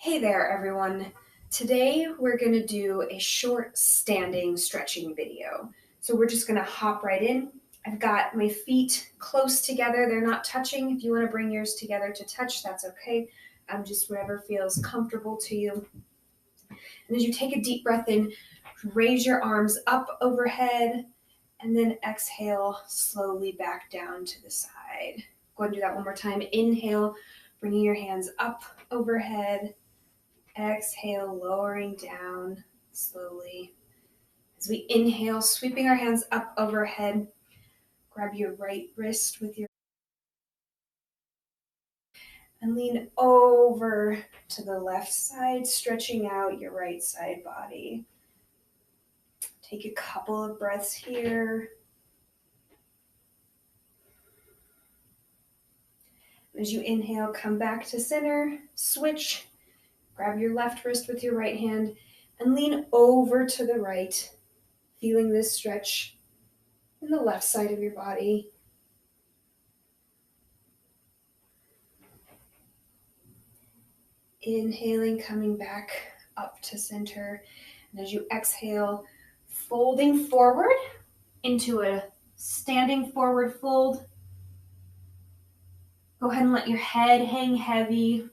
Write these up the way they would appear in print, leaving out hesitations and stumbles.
Hey there, everyone. Today we're going to do a short standing stretching video. So we're just going to hop right in. I've got my feet close together. They're not touching. If you want to bring yours together to touch, that's okay. Just whatever feels comfortable to you. And as you take a deep breath in, raise your arms up overhead and then exhale slowly back down to the side. Go ahead and do that one more time. Inhale, bringing your hands up overhead. Exhale, lowering down slowly. As we inhale, sweeping our hands up overhead, grab your right wrist with your and lean over to the left side, stretching out your right side body. Take a couple of breaths here. As you inhale, come back to center, switch, grab your left wrist with your right hand, and lean over to the right, feeling this stretch in the left side of your body. Inhaling, coming back up to center. And as you exhale, folding forward into a standing forward fold. Go ahead and let your head hang heavy.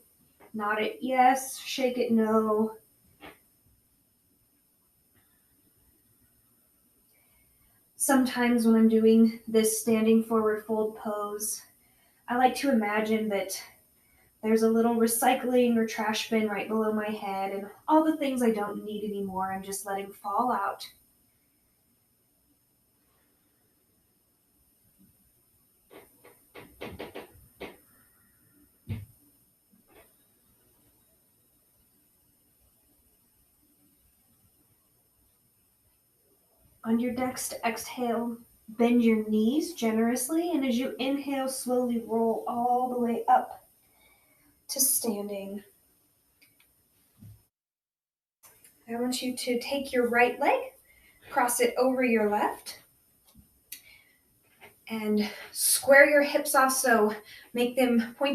Nod it yes, shake it no. Sometimes when I'm doing this standing forward fold pose, I like to imagine that there's a little recycling or trash bin right below my head, and all the things I don't need anymore, I'm just letting fall out. On your next exhale, bend your knees generously, and as you inhale, slowly roll all the way up to standing. I want you to take your right leg, cross it over your left, and square your hips off, so point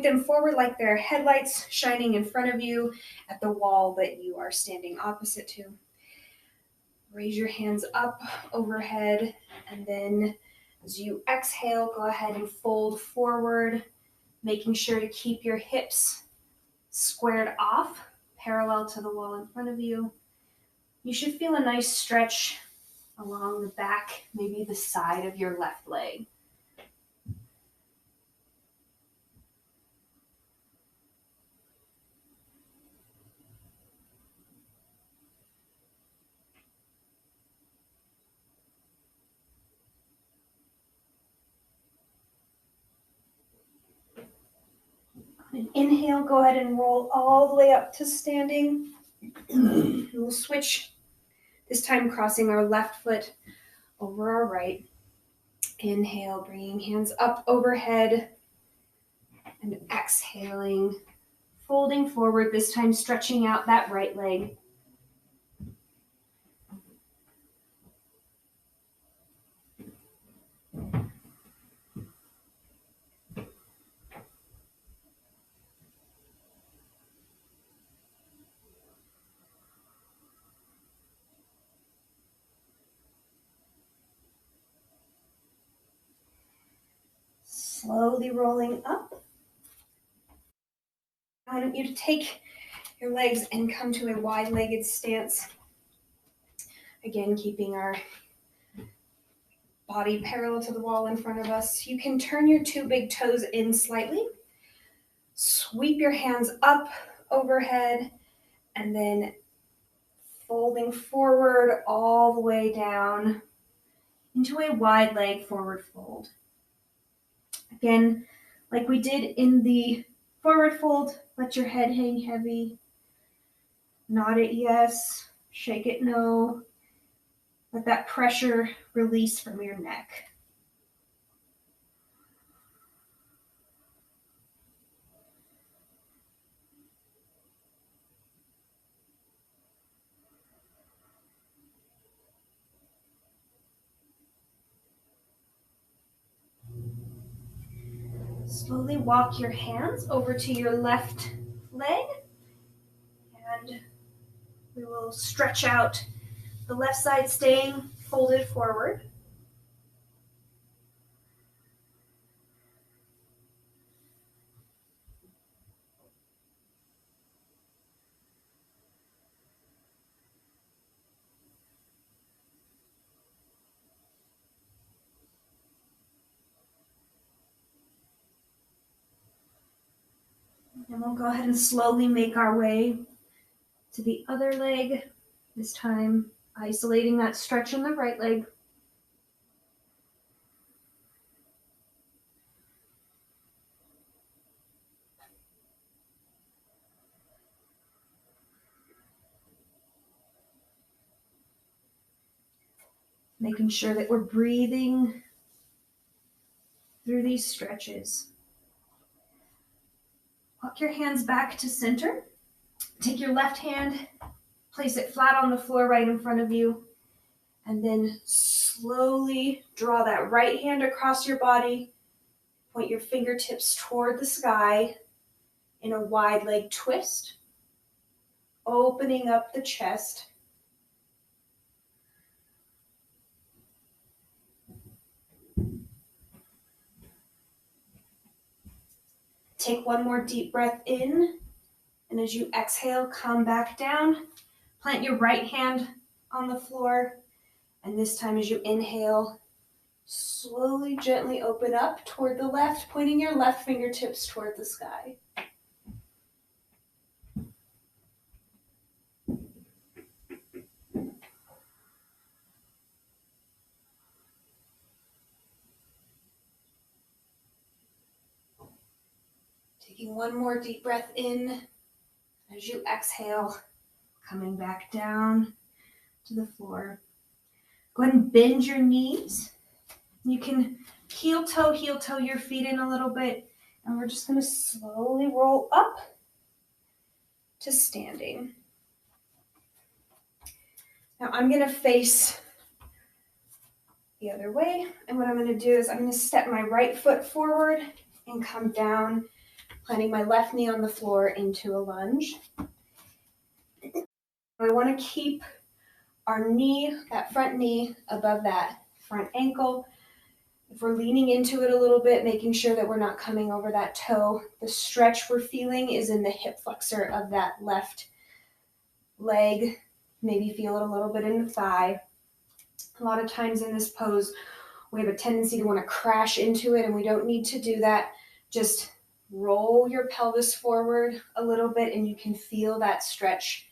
them forward like they're headlights shining in front of you at the wall that you are standing opposite to. Raise your hands up overhead, and then as you exhale, go ahead and fold forward, making sure to keep your hips squared off, parallel to the wall in front of you. You should feel a nice stretch along the back, maybe the side of your left leg. And inhale, go ahead and roll all the way up to standing. We'll switch, this time crossing our left foot over our right. Inhale, bringing hands up overhead, and exhaling, folding forward, this time stretching out that right leg. Slowly rolling up. I want you to take your legs and come to a wide-legged stance. Again, keeping our body parallel to the wall in front of us. You can turn your two big toes in slightly. Sweep your hands up overhead, and then folding forward all the way down into a wide leg forward fold. Again, like we did in the forward fold, let your head hang heavy. Nod it yes, shake it no. Let that pressure release from your neck. Slowly walk your hands over to your left leg We will stretch out the left side staying folded forward. And we'll go ahead and slowly make our way to the other leg, this time isolating that stretch in the right leg. Making sure that we're breathing through these stretches. Walk your hands back to center. Take your left hand, place it flat on the floor right in front of you, and then slowly draw that right hand across your body. Point your fingertips toward the sky in a wide leg twist, opening up the chest. Take one more deep breath in, and as you exhale, come back down. Plant your right hand on the floor, and this time as you inhale, slowly, gently open up toward the left, pointing your left fingertips toward the sky. Taking one more deep breath in. As you exhale, coming back down to the floor. Go ahead and bend your knees. You can heel toe your feet in a little bit, and we're just going to slowly roll up to standing. Now I'm going to face the other way, and what I'm going to do is I'm going to step my right foot forward and come down, planting my left knee on the floor into a lunge. I want to keep our knee, that front knee, above that front ankle. If we're leaning into it a little bit, making sure that we're not coming over that toe. The stretch we're feeling is in the hip flexor of that left leg. Maybe feel it a little bit in the thigh. A lot of times in this pose, we have a tendency to want to crash into it, and we don't need to do that. Just roll your pelvis forward a little bit, and you can feel that stretch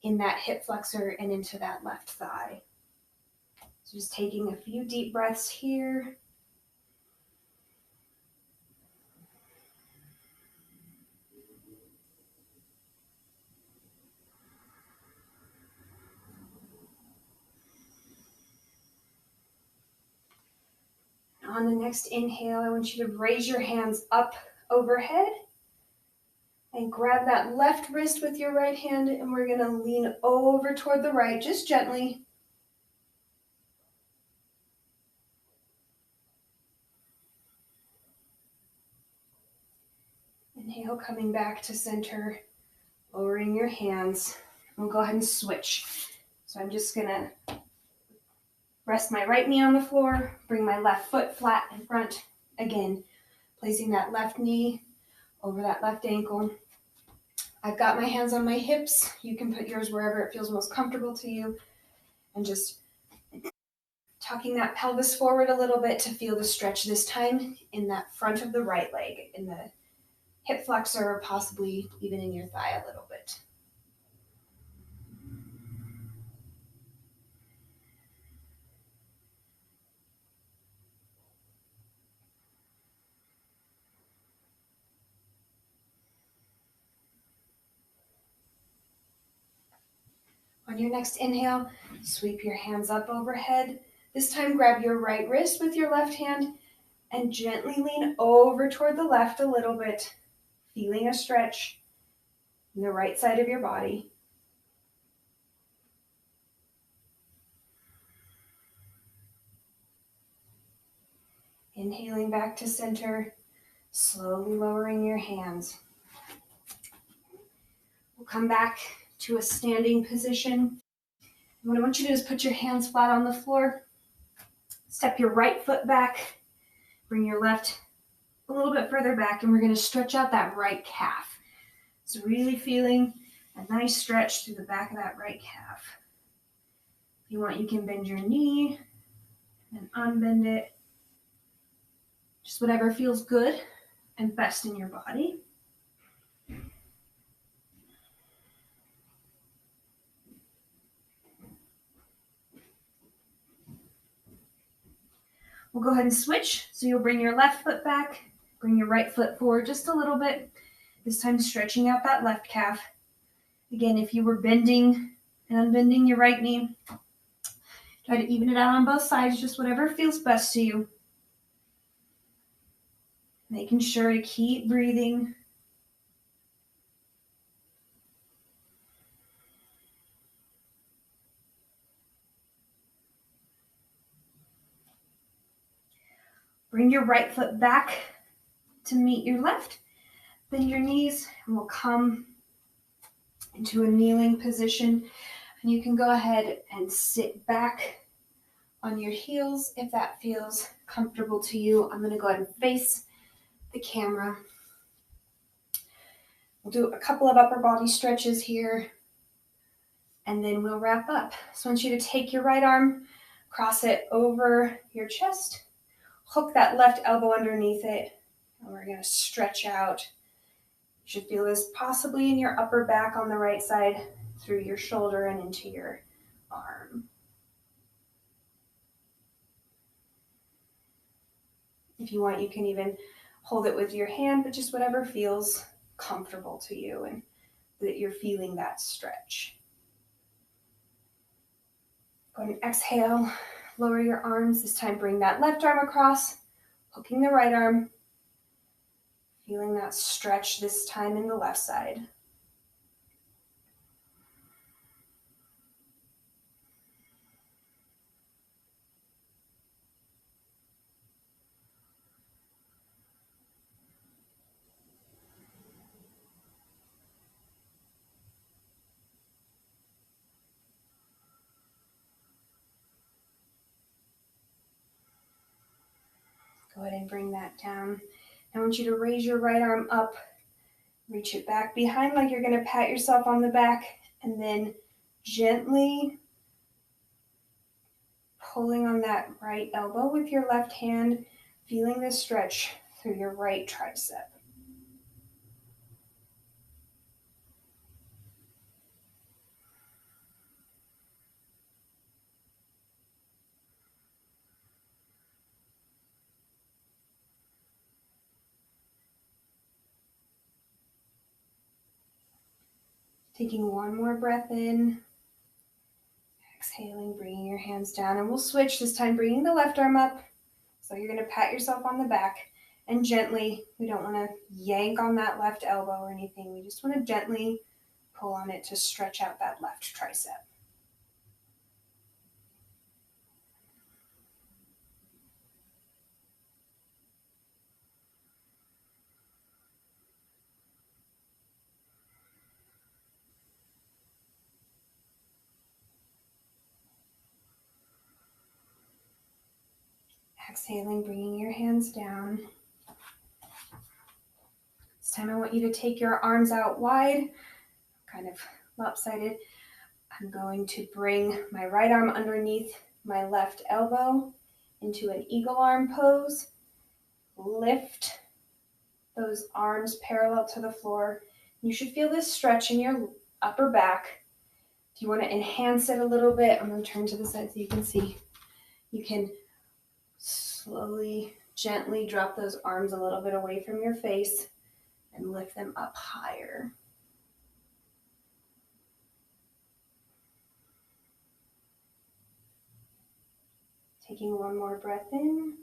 in that hip flexor and into that left thigh. So just taking a few deep breaths here. On the next inhale, I want you to raise your hands up overhead and grab that left wrist with your right hand, and we're going to lean over toward the right, just gently. Inhale, coming back to center, lowering your hands. We'll go ahead and switch. So I'm just going to rest my right knee on the floor, bring my left foot flat in front. Again, placing that left knee over that left ankle. I've got my hands on my hips. You can put yours wherever it feels most comfortable to you. And just tucking that pelvis forward a little bit to feel the stretch this time in that front of the right leg, in the hip flexor, or possibly even in your thigh a little bit. On your next inhale, sweep your hands up overhead. This time, grab your right wrist with your left hand and gently lean over toward the left a little bit, feeling a stretch in the right side of your body. Inhaling back to center, slowly lowering your hands. We'll come back to a standing position. And what I want you to do is put your hands flat on the floor, step your right foot back, bring your left a little bit further back, and we're going to stretch out that right calf. So really feeling a nice stretch through the back of that right calf. If you want, you can bend your knee and unbend it. Just whatever feels good and best in your body. We'll go ahead and switch. So you'll bring your left foot back, bring your right foot forward just a little bit. This time stretching out that left calf. Again, if you were bending and unbending your right knee, try to even it out on both sides, just whatever feels best to you. Making sure to keep breathing. Bring your right foot back to meet your left. Bend your knees and we'll come into a kneeling position. And you can go ahead and sit back on your heels if that feels comfortable to you. I'm going to go ahead and face the camera. We'll do a couple of upper body stretches here, and then we'll wrap up. So I want you to take your right arm, cross it over your chest, hook that left elbow underneath it, and we're going to stretch out. You should feel this possibly in your upper back on the right side, through your shoulder and into your arm. If you want, you can even hold it with your hand, but just whatever feels comfortable to you and that you're feeling that stretch. Go ahead and exhale, lower your arms. This time bring that left arm across, hooking the right arm, feeling that stretch this time in the left side. Go ahead and bring that down. I want you to raise your right arm up, reach it back behind like you're going to pat yourself on the back, and then gently pulling on that right elbow with your left hand, feeling the stretch through your right tricep. Taking one more breath in, exhaling, bringing your hands down, and we'll switch this time, bringing the left arm up. So you're going to pat yourself on the back and gently, we don't want to yank on that left elbow or anything. We just want to gently pull on it to stretch out that left tricep. Exhaling, bringing your hands down. This time I want you to take your arms out wide, kind of lopsided. I'm going to bring my right arm underneath my left elbow into an eagle arm pose. Lift those arms parallel to the floor. You should feel this stretch in your upper back. If you want to enhance it a little bit, I'm going to turn to the side so you can see. You can slowly, gently drop those arms a little bit away from your face and lift them up higher. Taking one more breath in,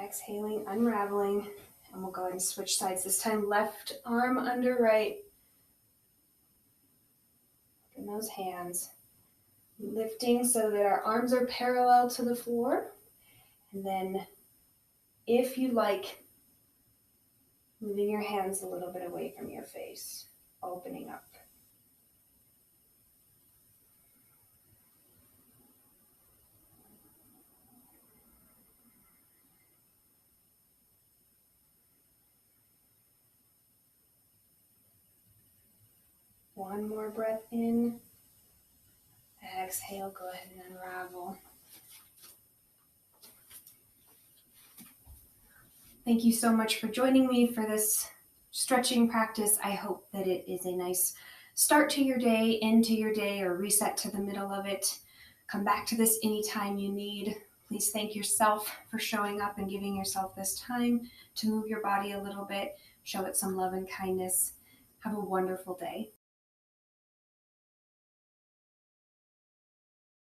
exhaling, unraveling, and we'll go ahead and switch sides. This time, left arm under right. In those hands, lifting so that our arms are parallel to the floor. And then, if you like, moving your hands a little bit away from your face, opening up. One more breath in. Exhale, go ahead and unravel. Thank you so much for joining me for this stretching practice. I hope that it is a nice start to your day, end to your day, or reset to the middle of it. Come back to this anytime you need. Please thank yourself for showing up and giving yourself this time to move your body a little bit. Show it some love and kindness. Have a wonderful day.